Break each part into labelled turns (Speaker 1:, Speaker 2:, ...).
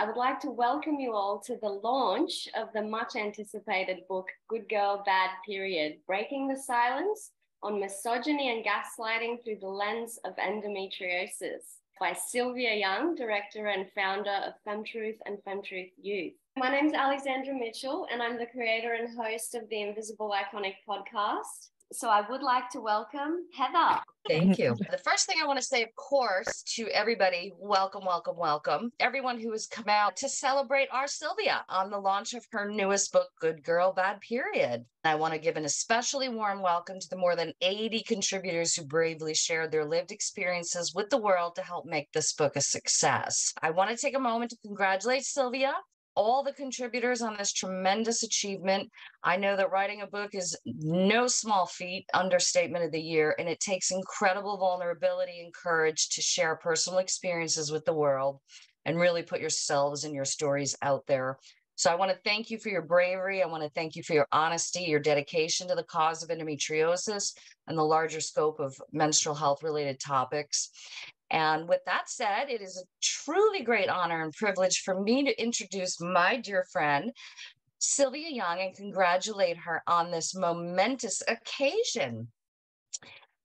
Speaker 1: I would like to welcome you all to the launch of the much anticipated book, Good Girl, Bad Period, Breaking the Silence on Misogyny and Gaslighting Through the Lens of Endometriosis by Silvia Young, director and founder of FemTruth and FemTruth Youth. My name is Alexandra Mitchell, and I'm the creator and host of the Invisible Iconic podcast. So I would like to welcome Heather.
Speaker 2: Thank you. The first thing I want to say, of course, to everybody, welcome, welcome, welcome. Everyone who has come out to celebrate our Silvia on the launch of her newest book, Good Girl, Bad Period. I want to give an especially warm welcome to the more than 80 contributors who bravely shared their lived experiences with the world to help make this book a success. I want to take a moment to congratulate Silvia, all the contributors on this tremendous achievement. I know that writing a book is no small feat, understatement of the year, and it takes incredible vulnerability and courage to share personal experiences with the world and really put yourselves and your stories out there. So I want to thank you for your bravery. I want to thank you for your honesty, your dedication to the cause of endometriosis and the larger scope of menstrual health related topics. And with that said, it is a truly great honor and privilege for me to introduce my dear friend, Silvia Young, and congratulate her on this momentous occasion.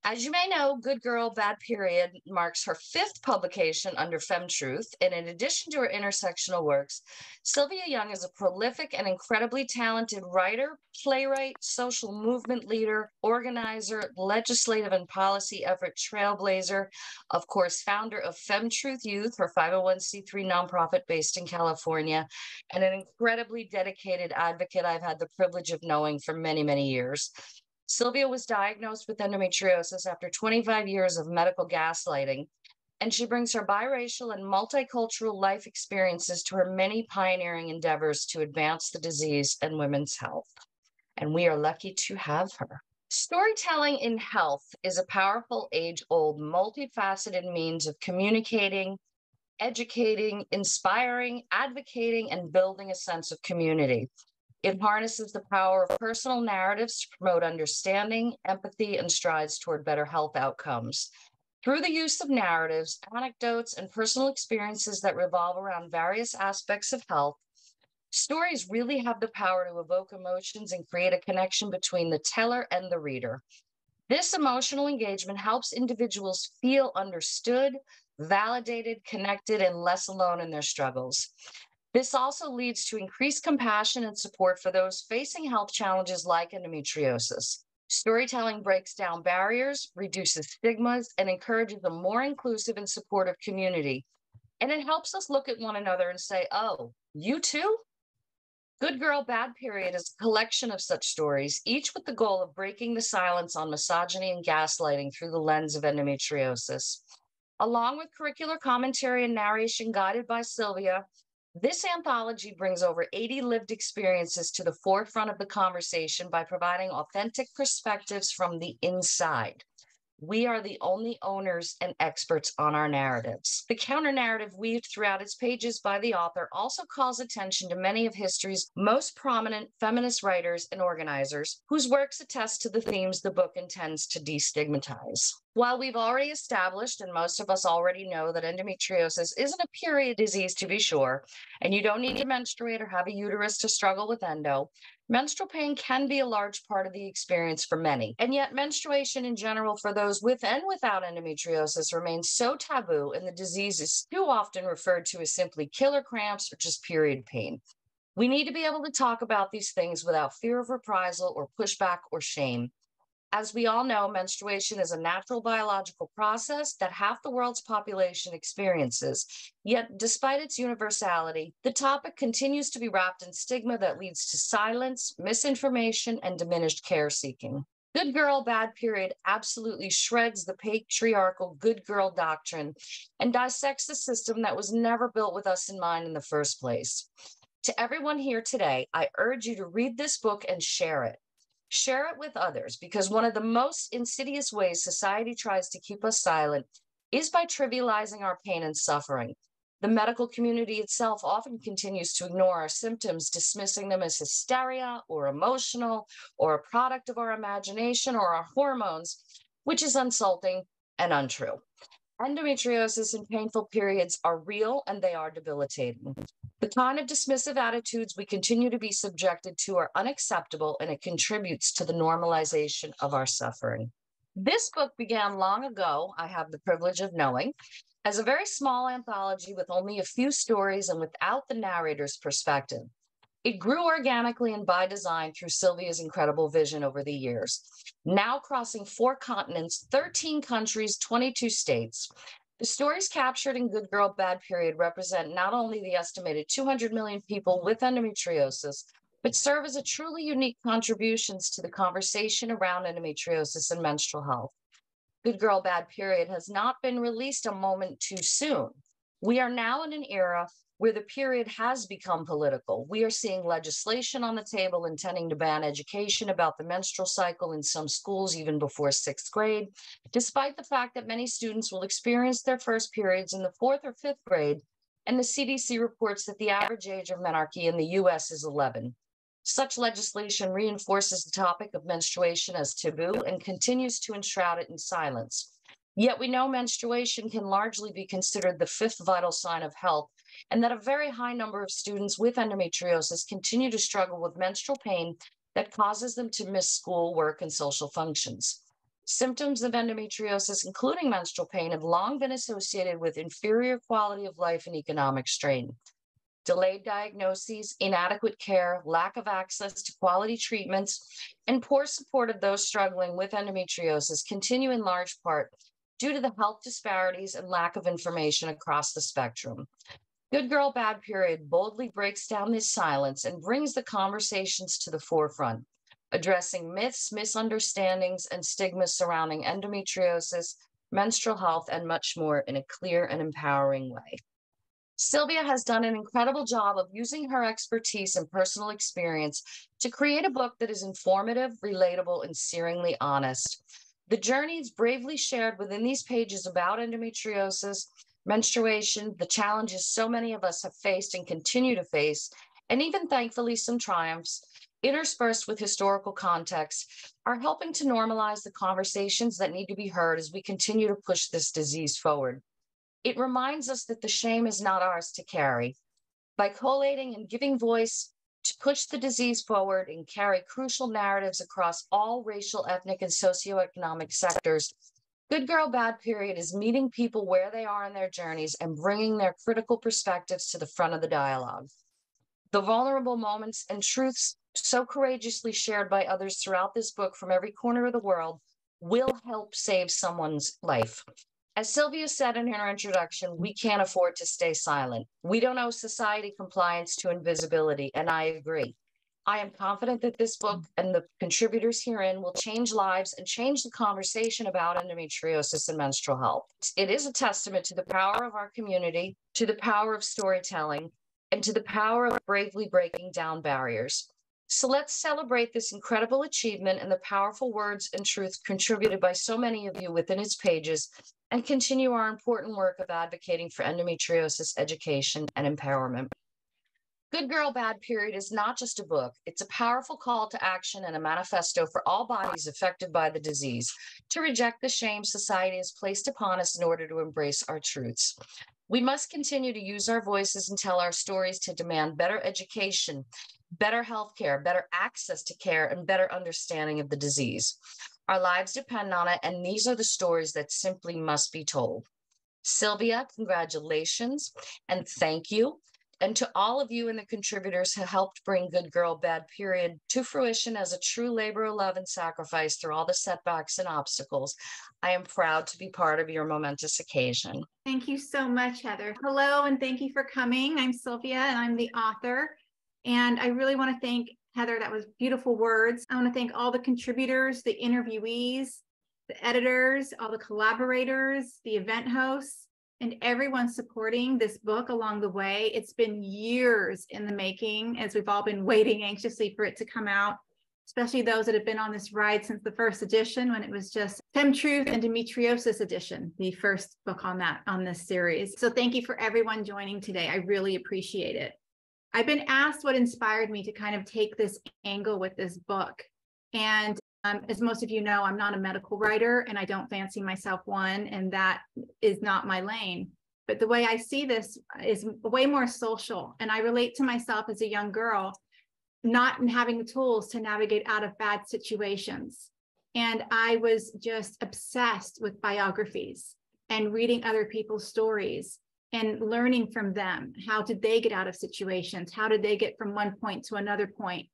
Speaker 2: As you may know, Good Girl, Bad Period marks her 5th publication under FemTruth, and in addition to her intersectional works, Silvia Young is a prolific and incredibly talented writer, playwright, social movement leader, organizer, legislative and policy effort trailblazer, of course, founder of FemTruth Youth, her 501c3 nonprofit based in California, and an incredibly dedicated advocate I've had the privilege of knowing for many, many years. Silvia was diagnosed with endometriosis after 25 years of medical gaslighting, and she brings her biracial and multicultural life experiences to her many pioneering endeavors to advance the disease and women's health. And we are lucky to have her. Storytelling in health is a powerful, age-old, multifaceted means of communicating, educating, inspiring, advocating, and building a sense of community. It harnesses the power of personal narratives to promote understanding, empathy, and strides toward better health outcomes. Through the use of narratives, anecdotes, and personal experiences that revolve around various aspects of health, stories really have the power to evoke emotions and create a connection between the teller and the reader. This emotional engagement helps individuals feel understood, validated, connected, and less alone in their struggles. This also leads to increased compassion and support for those facing health challenges like endometriosis. Storytelling breaks down barriers, reduces stigmas, and encourages a more inclusive and supportive community. And it helps us look at one another and say, oh, you too? Good Girl, Bad Period is a collection of such stories, each with the goal of breaking the silence on misogyny and gaslighting through the lens of endometriosis. Along with curricular commentary and narration guided by Silvia, this anthology brings over 80 lived experiences to the forefront of the conversation by providing authentic perspectives from the inside. We are the only owners and experts on our narratives. The counter-narrative weaved throughout its pages by the author also calls attention to many of history's most prominent feminist writers and organizers whose works attest to the themes the book intends to destigmatize. While we've already established, and most of us already know, that endometriosis isn't a period disease to be sure, and you don't need to menstruate or have a uterus to struggle with endo, menstrual pain can be a large part of the experience for many. And yet menstruation in general for those with and without endometriosis remains so taboo, and the disease is too often referred to as simply killer cramps or just period pain. We need to be able to talk about these things without fear of reprisal or pushback or shame. As we all know, menstruation is a natural biological process that half the world's population experiences. Yet, despite its universality, the topic continues to be wrapped in stigma that leads to silence, misinformation, and diminished care seeking. Good Girl, Bad Period absolutely shreds the patriarchal good girl doctrine and dissects a system that was never built with us in mind in the first place. To everyone here today, I urge you to read this book and share it. Share it with others, because one of the most insidious ways society tries to keep us silent is by trivializing our pain and suffering. The medical community itself often continues to ignore our symptoms, dismissing them as hysteria or emotional or a product of our imagination or our hormones, which is insulting and untrue. Endometriosis and painful periods are real and they are debilitating. The kind of dismissive attitudes we continue to be subjected to are unacceptable, and it contributes to the normalization of our suffering. This book began long ago, I have the privilege of knowing, as a very small anthology with only a few stories and without the narrator's perspective. It grew organically and by design through Silvia's incredible vision over the years. Now crossing 4 continents, 13 countries, 22 states, the stories captured in Good Girl, Bad Period represent not only the estimated 200 million people with endometriosis, but serve as a truly unique contributions to the conversation around endometriosis and menstrual health. Good Girl, Bad Period has not been released a moment too soon. We are now in an era where the period has become political. We are seeing legislation on the table intending to ban education about the menstrual cycle in some schools even before 6th grade, despite the fact that many students will experience their first periods in the 4th or 5th grade, and the CDC reports that the average age of menarche in the US is 11. Such legislation reinforces the topic of menstruation as taboo and continues to enshroud it in silence. Yet we know menstruation can largely be considered the 5th vital sign of health, and that a very high number of students with endometriosis continue to struggle with menstrual pain that causes them to miss school, work, and social functions. Symptoms of endometriosis, including menstrual pain, have long been associated with inferior quality of life and economic strain. Delayed diagnoses, inadequate care, lack of access to quality treatments, and poor support of those struggling with endometriosis continue in large part due to the health disparities and lack of information across the spectrum. Good Girl, Bad Period boldly breaks down this silence and brings the conversations to the forefront, addressing myths, misunderstandings, and stigmas surrounding endometriosis, menstrual health, and much more in a clear and empowering way. Silvia has done an incredible job of using her expertise and personal experience to create a book that is informative, relatable, and searingly honest. The journeys bravely shared within these pages about endometriosis, menstruation, the challenges so many of us have faced and continue to face, and even thankfully some triumphs, interspersed with historical context, are helping to normalize the conversations that need to be heard as we continue to push this disease forward. It reminds us that the shame is not ours to carry. By collating and giving voice to push the disease forward and carry crucial narratives across all racial, ethnic, and socioeconomic sectors, Good Girl, Bad Period is meeting people where they are in their journeys and bringing their critical perspectives to the front of the dialogue. The vulnerable moments and truths so courageously shared by others throughout this book from every corner of the world will help save someone's life. As Silvia said in her introduction, we can't afford to stay silent. We don't owe society compliance to invisibility, and I agree. I am confident that this book and the contributors herein will change lives and change the conversation about endometriosis and menstrual health. It is a testament to the power of our community, to the power of storytelling, and to the power of bravely breaking down barriers. So let's celebrate this incredible achievement and the powerful words and truth contributed by so many of you within its pages, and continue our important work of advocating for endometriosis education and empowerment. Good Girl, Bad Period is not just a book. It's a powerful call to action and a manifesto for all bodies affected by the disease to reject the shame society has placed upon us in order to embrace our truths. We must continue to use our voices and tell our stories to demand better education, better healthcare, better access to care, and better understanding of the disease. Our lives depend on it, and these are the stories that simply must be told. Silvia, congratulations and thank you. And to all of you and the contributors who helped bring Good Girl, Bad Period to fruition as a true labor of love and sacrifice through all the setbacks and obstacles, I am proud to be part of your momentous occasion.
Speaker 3: Thank you so much, Heather. Hello, and thank you for coming. I'm Silvia, and I'm the author. And I really want to thank Heather. That was beautiful words. I want to thank all the contributors, the interviewees, the editors, all the collaborators, the event hosts, and everyone supporting this book along the way. It's been years in the making, as we've all been waiting anxiously for it to come out, especially those that have been on this ride since the first edition, when it was just Fem Truth Endometriosis edition, the first book on this series. So thank you for everyone joining today. I really appreciate it. I've been asked what inspired me to kind of take this angle with this book. And as most of you know, I'm not a medical writer, and I don't fancy myself one, and that is not my lane. But the way I see this is way more social. And I relate to myself as a young girl, not having the tools to navigate out of bad situations. And I was just obsessed with biographies and reading other people's stories and learning from them. How did they get out of situations? How did they get from one point to another point?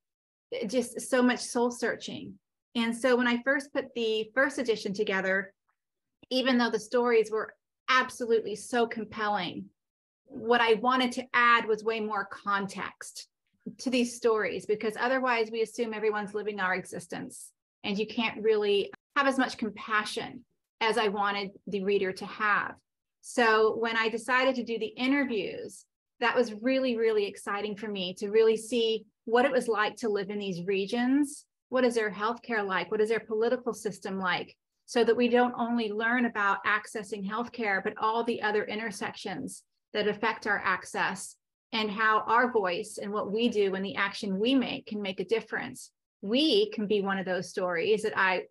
Speaker 3: Just so much soul searching. And so when I first put the first edition together, even though the stories were absolutely so compelling, what I wanted to add was way more context to these stories, because otherwise we assume everyone's living our existence and you can't really have as much compassion as I wanted the reader to have. So when I decided to do the interviews, that was really, really exciting for me to really see what it was like to live in these regions. What is their healthcare like? What is their political system like? So that we don't only learn about accessing healthcare, but all the other intersections that affect our access, and how our voice and what we do and the action we make can make a difference. We can be one of those stories that I,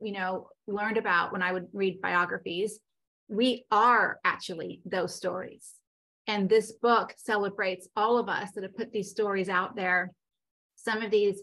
Speaker 3: learned about when I would read biographies. We are actually those stories. And this book celebrates all of us that have put these stories out there. Some of these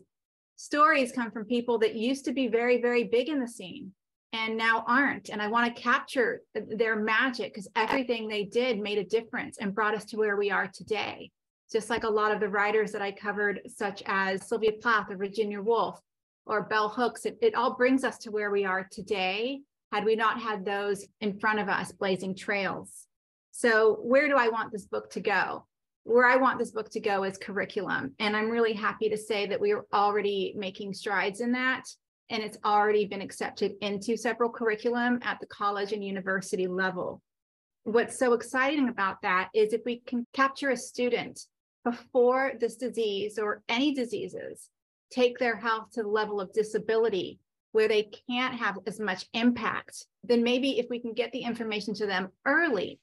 Speaker 3: stories come from people that used to be very, very big in the scene and now aren't. And I want to capture their magic, because everything they did made a difference and brought us to where we are today. Just like a lot of the writers that I covered, such as Sylvia Plath or Virginia Woolf or Bell Hooks, it all brings us to where we are today, had we not had those in front of us blazing trails. So where do I want this book to go? Where I want this book to go is curriculum. And I'm really happy to say that we are already making strides in that. And it's already been accepted into several curriculum at the college and university level. What's so exciting about that is if we can capture a student before this disease or any diseases take their health to the level of disability where they can't have as much impact, then maybe if we can get the information to them early,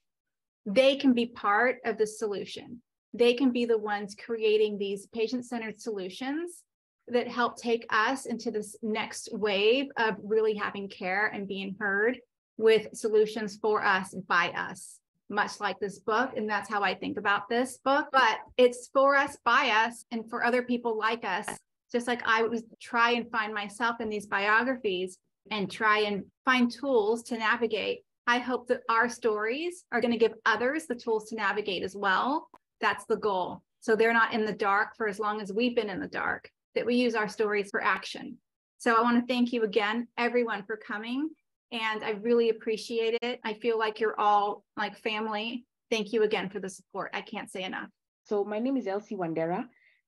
Speaker 3: they can be part of the solution. They can be the ones creating these patient-centered solutions that help take us into this next wave of really having care and being heard with solutions for us and by us, much like this book. And that's how I think about this book. But it's for us, by us, and for other people like us, just like I would try and find myself in these biographies and try and find tools to navigate. I hope that our stories are going to give others the tools to navigate as well. That's the goal. So they're not in the dark for as long as we've been in the dark, that we use our stories for action. So I want to thank you again, everyone, for coming. And I really appreciate it. I feel like you're all like family. Thank you again for the support. I can't say enough.
Speaker 4: So my name is Elsie Wandera,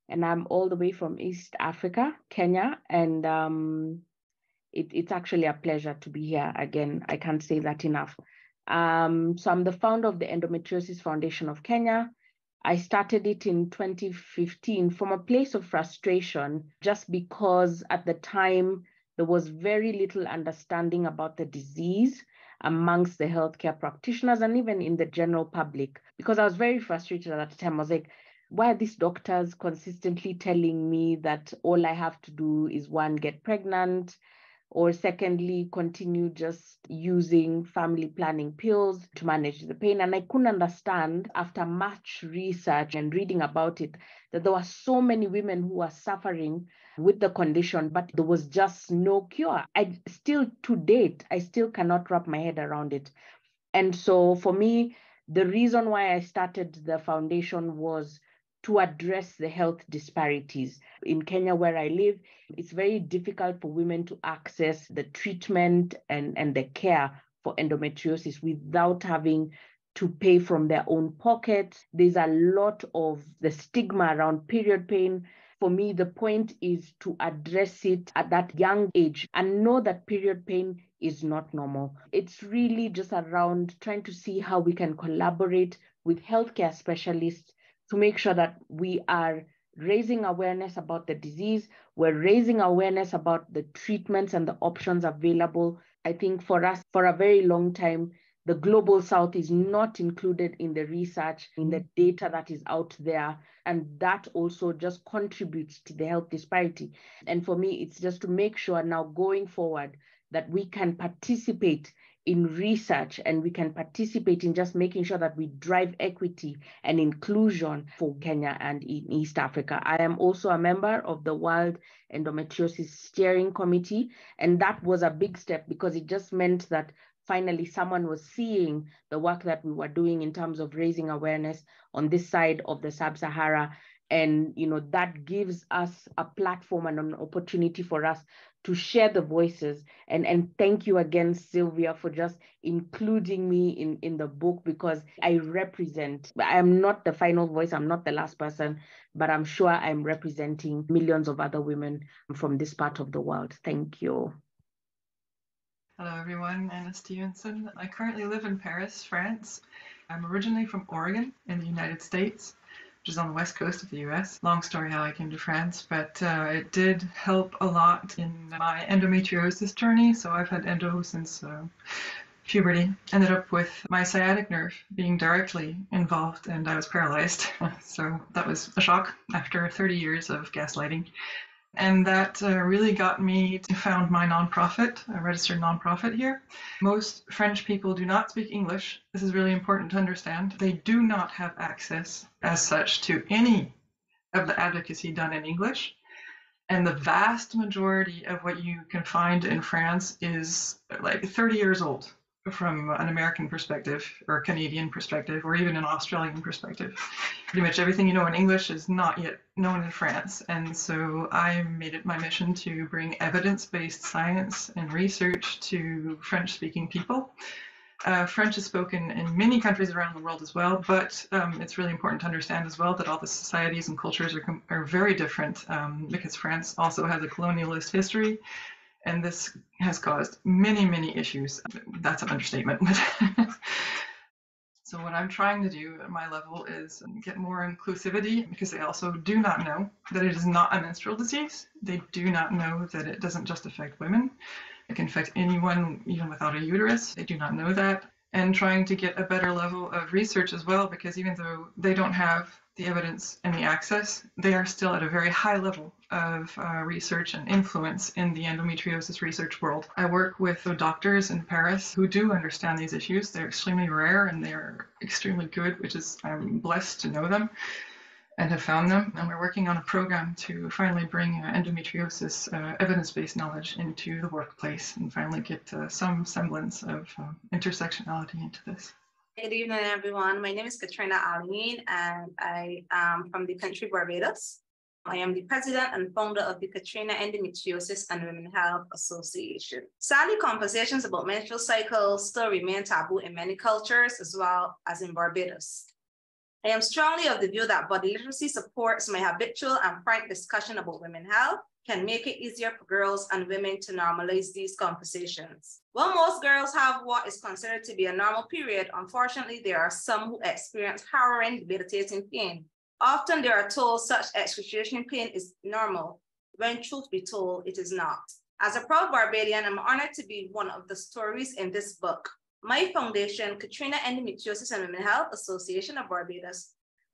Speaker 4: and I'm all the way from East Africa, Kenya. And it's actually a pleasure to be here again. I can't say that enough. So I'm the founder of the Endometriosis Foundation of Kenya. I started it in 2015 from a place of frustration, just because at the time there was very little understanding about the disease amongst the healthcare practitioners and even in the general public, because I was very frustrated at that time. I was like, why are these doctors consistently telling me that all I have to do is, one, get pregnant, or secondly, continue just using family planning pills to manage the pain? And I couldn't understand, after much research and reading about it, that there were so many women who were suffering with the condition, but there was just no cure. To date, I still cannot wrap my head around it. And so for me, the reason why I started the foundation was to address the health disparities. In Kenya, where I live, it's very difficult for women to access the treatment and the care for endometriosis without having to pay from their own pocket. There's a lot of the stigma around period pain. For me, the point is to address it at that young age and know that period pain is not normal. It's really just around trying to see how we can collaborate with healthcare specialists to make sure that we are raising awareness about the disease, we're raising awareness about the treatments and the options available. I think for us, for a very long time, the Global South is not included in the research, in the data that is out there. And that also just contributes to the health disparity. And for me, it's just to make sure now going forward that we can participate in research, and we can participate in just making sure that we drive equity and inclusion for Kenya and in East Africa. I am also a member of the World Endometriosis Steering Committee, and that was a big step because it just meant that finally someone was seeing the work that we were doing in terms of raising awareness on this side of the Sub-Sahara. And that gives us a platform and an opportunity for us to share the voices. And thank you again, Silvia, for just including me in the book, because I am not the final voice, I'm not the last person, but I'm sure I'm representing millions of other women from this part of the world. Thank you.
Speaker 5: Hello everyone, Anna Stevenson. I currently live in Paris, France. I'm originally from Oregon in the United States, which is on the west coast of the US. Long story how I came to France, but it did help a lot in my endometriosis journey. So I've had endo since puberty. Ended up with my sciatic nerve being directly involved, and I was paralyzed. So that was a shock after 30 years of gaslighting. And that really got me to found my nonprofit, a registered nonprofit here. Most French people do not speak English. This is really important to understand. They do not have access as such to any of the advocacy done in English. And the vast majority of what you can find in France is like 30 years old from an American perspective or a Canadian perspective or even an Australian perspective. Pretty much everything you know in English is not yet known in France. And so I made it my mission to bring evidence-based science and research to French-speaking people. French is spoken in many countries around the world as well, but it's really important to understand as well that all the societies and cultures are very different because France also has a colonialist history. And this has caused many, many issues. That's an understatement. So what I'm trying to do at my level is get more inclusivity, because they also do not know that it is not a menstrual disease. They do not know that it doesn't just affect women. It can affect anyone, even without a uterus. They do not know that. And trying to get a better level of research as well, because even though they don't have the evidence and the access, they are still at a very high level of research and influence in the endometriosis research world. I work with doctors in Paris who do understand these issues. They're extremely rare and they're extremely good, which is, I'm blessed to know them and have found them. And we're working on a program to finally bring endometriosis evidence-based knowledge into the workplace and finally get some semblance of intersectionality into this.
Speaker 6: Good evening, everyone. My name is Katrina Aline, and I am from the country Barbados. I am the president and founder of the Katrina Endometriosis and Women's Health Association. Sadly, conversations about menstrual cycles still remain taboo in many cultures, as well as in Barbados. I am strongly of the view that body literacy supports my habitual and frank discussion about women's health can make it easier for girls and women to normalize these conversations. While most girls have what is considered to be a normal period, unfortunately, there are some who experience harrowing, debilitating pain. Often they are told such excruciating pain is normal, when truth be told, it is not. As a proud Barbadian, I'm honored to be one of the stories in this book. My foundation, Katrina Endometriosis and Women's Health Association of Barbados,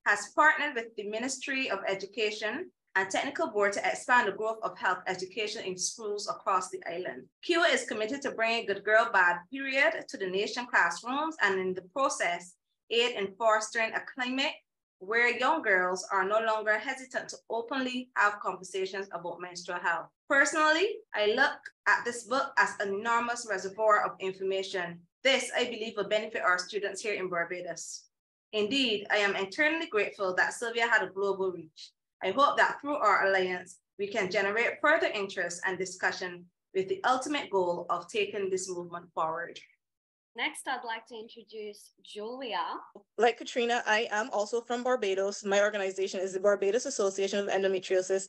Speaker 6: has partnered with the Ministry of Education and Technical Board to expand the growth of health education in schools across the island. KIWA is committed to bringing good girl, bad period to the nation classrooms, and in the process, aid in fostering a climate where young girls are no longer hesitant to openly have conversations about menstrual health. Personally, I look at this book as an enormous reservoir of information. This, I believe, will benefit our students here in Barbados. Indeed, I am eternally grateful that Silvia had a global reach. I hope that through our alliance, we can generate further interest and discussion with the ultimate goal of taking this movement forward.
Speaker 1: Next, I'd like to introduce Julia.
Speaker 7: Like Katrina, I am also from Barbados. My organization is the Barbados Association of Endometriosis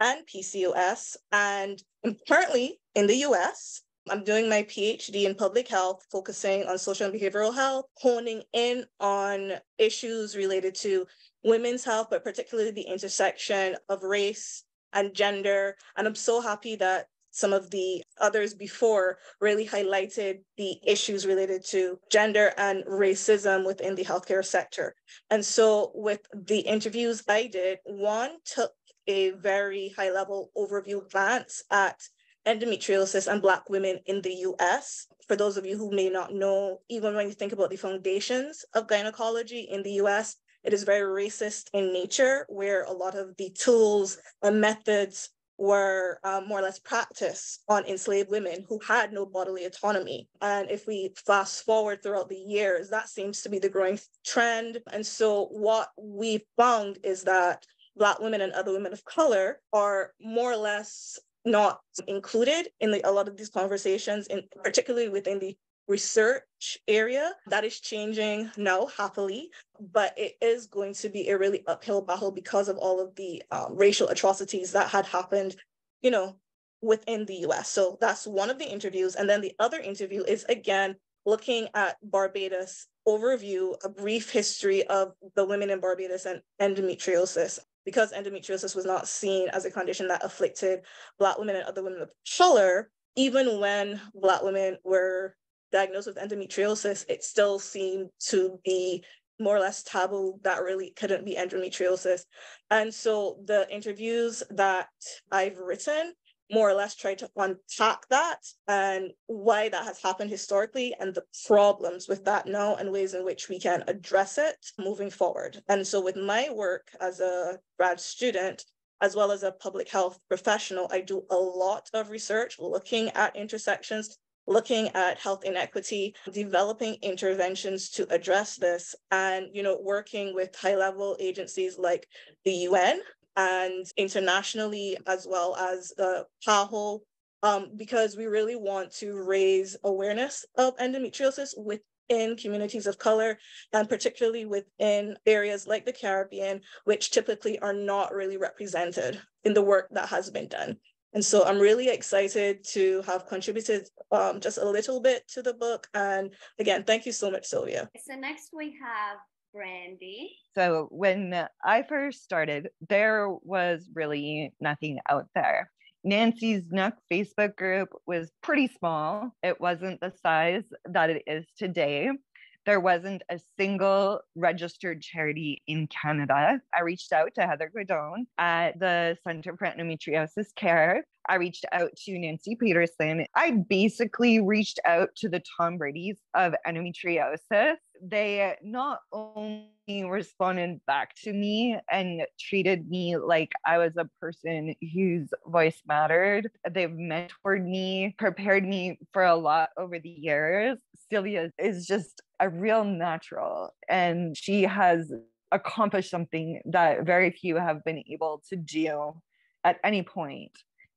Speaker 7: and PCOS. And I'm currently in the US. I'm doing my PhD in public health, focusing on social and behavioral health, honing in on issues related to women's health, but particularly the intersection of race and gender. And I'm so happy that some of the others before really highlighted the issues related to gender and racism within the healthcare sector. And so with the interviews I did, one took a very high level overview glance at endometriosis and Black women in the US. For those of you who may not know, even when you think about the foundations of gynecology in the US, it is very racist in nature, where a lot of the tools and methods were more or less practiced on enslaved women who had no bodily autonomy. And if we fast forward throughout the years, that seems to be the growing trend. And so what we found is that Black women and other women of color are more or less not included in a lot of these conversations, particularly within the research area. That is changing now, happily, but it is going to be a really uphill battle because of all of the racial atrocities that had happened, within the US. So that's one of the interviews. And then the other interview is, again, looking at Barbados overview, a brief history of the women in Barbados and endometriosis. Because endometriosis was not seen as a condition that afflicted Black women and other women of color, even when Black women were diagnosed with endometriosis, it still seemed to be more or less taboo that really couldn't be endometriosis. And so the interviews that I've written more or less try to unpack that and why that has happened historically and the problems with that now and ways in which we can address it moving forward. And so with my work as a grad student, as well as a public health professional, I do a lot of research looking at intersections, looking at health inequity, developing interventions to address this, and working with high-level agencies like the UN and internationally, as well as the PAHO, because we really want to raise awareness of endometriosis within communities of color, and particularly within areas like the Caribbean, which typically are not really represented in the work that has been done. And so I'm really excited to have contributed just a little bit to the book. And again, thank you so much, Silvia.
Speaker 1: So next we have Brandy.
Speaker 8: So when I first started, there was really nothing out there. Nancy's Nook Facebook group was pretty small. It wasn't the size that it is today. There wasn't a single registered charity in Canada. I reached out to Heather Guidon at the Center for Endometriosis Care. I reached out to Nancy Peterson. I basically reached out to the Tom Brady's of endometriosis. They not only responded back to me and treated me like I was a person whose voice mattered. They've mentored me, prepared me for a lot over the years. Silvia is just a real natural, and she has accomplished something that very few have been able to do at any point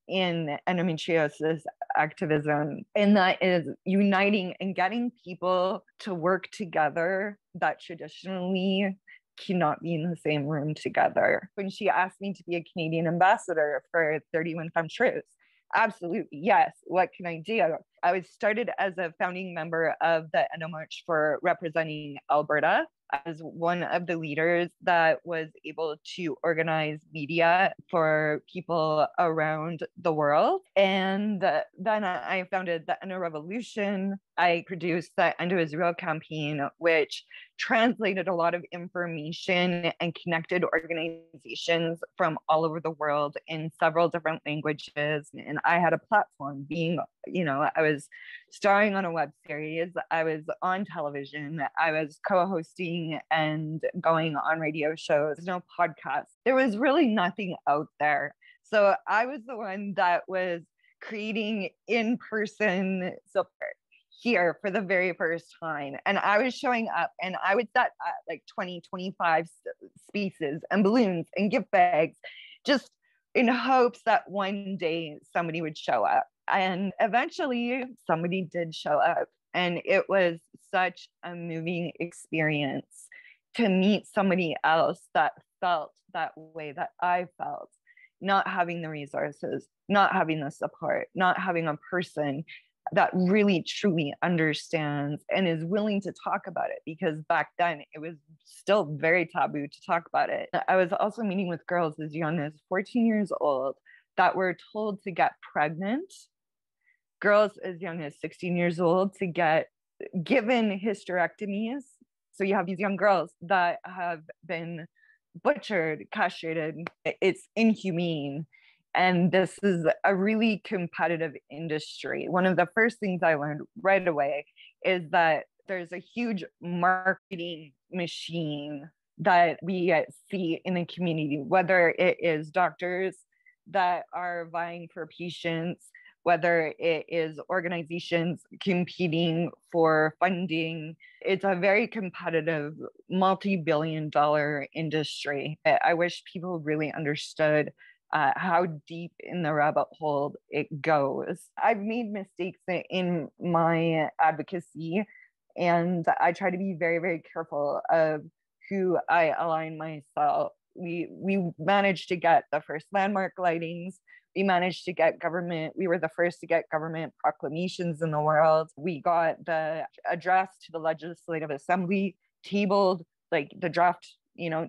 Speaker 8: in endometriosis activism, and that is uniting and getting people to work together that traditionally cannot be in the same room together. When she asked me to be a Canadian ambassador for 31 Femmes Truths, absolutely, yes. What can I do? I was started as a founding member of the Endo March for representing Alberta. I was one of the leaders that was able to organize media for people around the world. And then I founded the Endo Revolution. I produced the Endo Israel campaign, which translated a lot of information and connected organizations from all over the world in several different languages. And I had a platform being, I was starring on a web series. I was on television. I was co-hosting and going on radio shows, no podcasts. There was really nothing out there. So I was the one that was creating in-person support here for the very first time. And I was showing up and I would set up like 20, 25 spaces and balloons and gift bags, just in hopes that one day somebody would show up. And eventually somebody did show up. And it was such a moving experience to meet somebody else that felt that way that I felt, not having the resources, not having the support, not having a person that really truly understands and is willing to talk about it, because back then it was still very taboo to talk about it. I was also meeting with girls as young as 14 years old that were told to get pregnant, girls as young as 16 years old to get given hysterectomies. So you have these young girls that have been butchered, castrated. It's inhumane. And this is a really competitive industry. One of the first things I learned right away is that there's a huge marketing machine that we see in the community, whether it is doctors that are vying for patients, whether it is organizations competing for funding. It's a very competitive, multi-billion-dollar industry. I wish people really understood how deep in the rabbit hole it goes. I've made mistakes in my advocacy, and I try to be very, very careful of who I align myself. We managed to get the first landmark lightings. We managed to get government. We were the first to get government proclamations in the world. We got the address to the Legislative Assembly tabled, like the draft,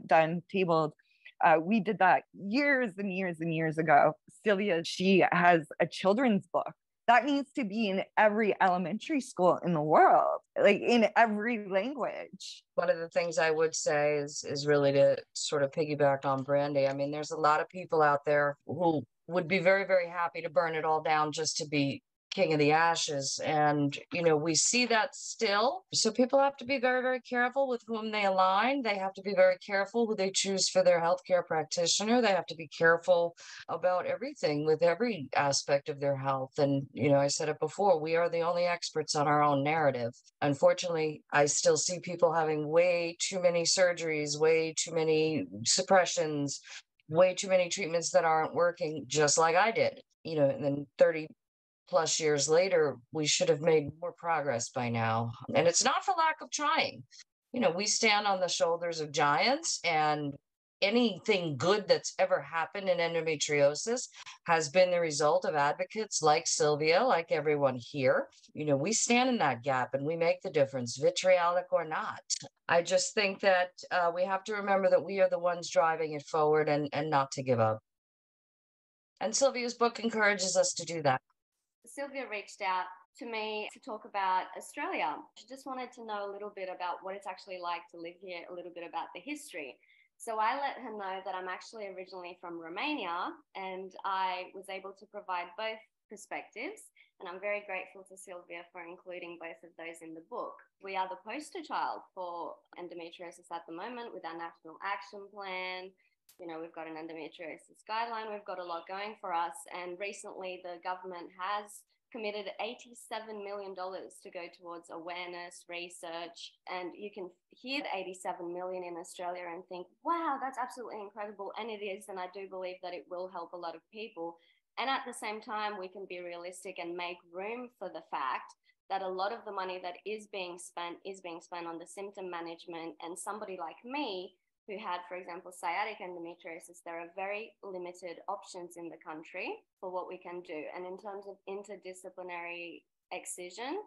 Speaker 8: done, tabled. We did that years and years and years ago. Silvia, she has a children's book that needs to be in every elementary school in the world, like in every language.
Speaker 2: One of the things I would say is really to sort of piggyback on Brandy. I mean, there's a lot of people out there who would be very, very happy to burn it all down just to be king of the ashes. And, we see that still. So people have to be very, very careful with whom they align. They have to be very careful who they choose for their healthcare practitioner. They have to be careful about everything with every aspect of their health. And, I said it before, we are the only experts on our own narrative. Unfortunately, I still see people having way too many surgeries, way too many suppressions, way too many treatments that aren't working, just like I did, and then 30 plus years later, we should have made more progress by now. And it's not for lack of trying. We stand on the shoulders of giants, and anything good that's ever happened in endometriosis has been the result of advocates like Silvia, like everyone here. We stand in that gap and we make the difference, vitriolic or not. I just think that we have to remember that we are the ones driving it forward and not to give up. And Silvia's book encourages us to do that.
Speaker 1: Silvia reached out to me to talk about Australia. She just wanted to know a little bit about what it's actually like to live here, a little bit about the history. So I let her know that I'm actually originally from Romania, and I was able to provide both perspectives. And I'm very grateful to Silvia for including both of those in the book. We are the poster child for endometriosis at the moment with our National Action Plan. We've got an endometriosis guideline. We've got a lot going for us. And recently the government has committed $87 million to go towards awareness, research. And you can hear the 87 million in Australia and think, wow, that's absolutely incredible. And it is. And I do believe that it will help a lot of people. And at the same time, we can be realistic and make room for the fact that a lot of the money that is being spent on the symptom management. And somebody like me, who had, for example, sciatic endometriosis, there are very limited options in the country for what we can do. And in terms of interdisciplinary excision,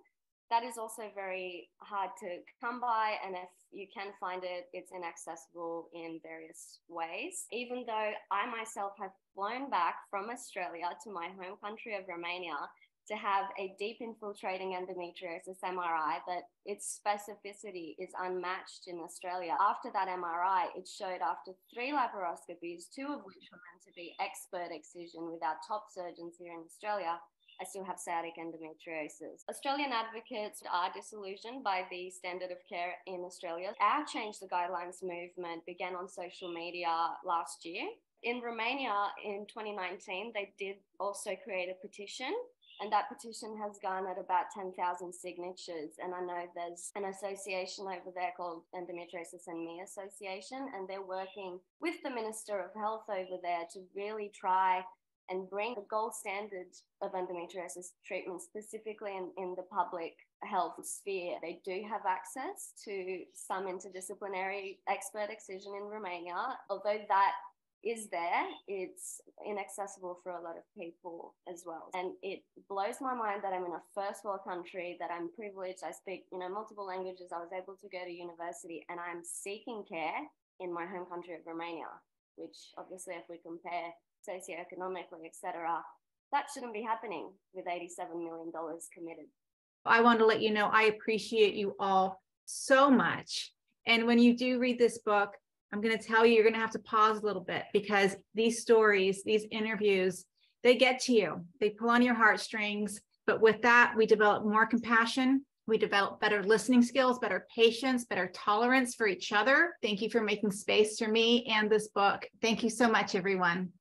Speaker 1: that is also very hard to come by. And if you can find it, it's inaccessible in various ways. Even though I myself have flown back from Australia to my home country of Romania to have a deep infiltrating endometriosis MRI that its specificity is unmatched in Australia. After that MRI, it showed after 3 laparoscopies, 2 of which were meant to be expert excision with our top surgeons here in Australia, I still have sciatic endometriosis. Australian advocates are disillusioned by the standard of care in Australia. Our Change the Guidelines movement began on social media last year. In Romania in 2019, they did also create a petition. And that petition has garnered about 10,000 signatures. And I know there's an association over there called Endometriosis and Me Association, and they're working with the Minister of Health over there to really try and bring the gold standard of endometriosis treatment specifically in the public health sphere. They do have access to some interdisciplinary expert excision in Romania, although that is there, it's inaccessible for a lot of people as well. And it blows my mind that I'm in a first world country, that I'm privileged, I speak, multiple languages, I was able to go to university, and I'm seeking care in my home country of Romania, which obviously if we compare socioeconomically, etc., that shouldn't be happening with $87 million committed.
Speaker 3: I want to let you know I appreciate you all so much. And when you do read this book, I'm going to tell you, you're going to have to pause a little bit, because these stories, these interviews, they get to you. They pull on your heartstrings. But with that, we develop more compassion. We develop better listening skills, better patience, better tolerance for each other. Thank you for making space for me and this book. Thank you so much, everyone.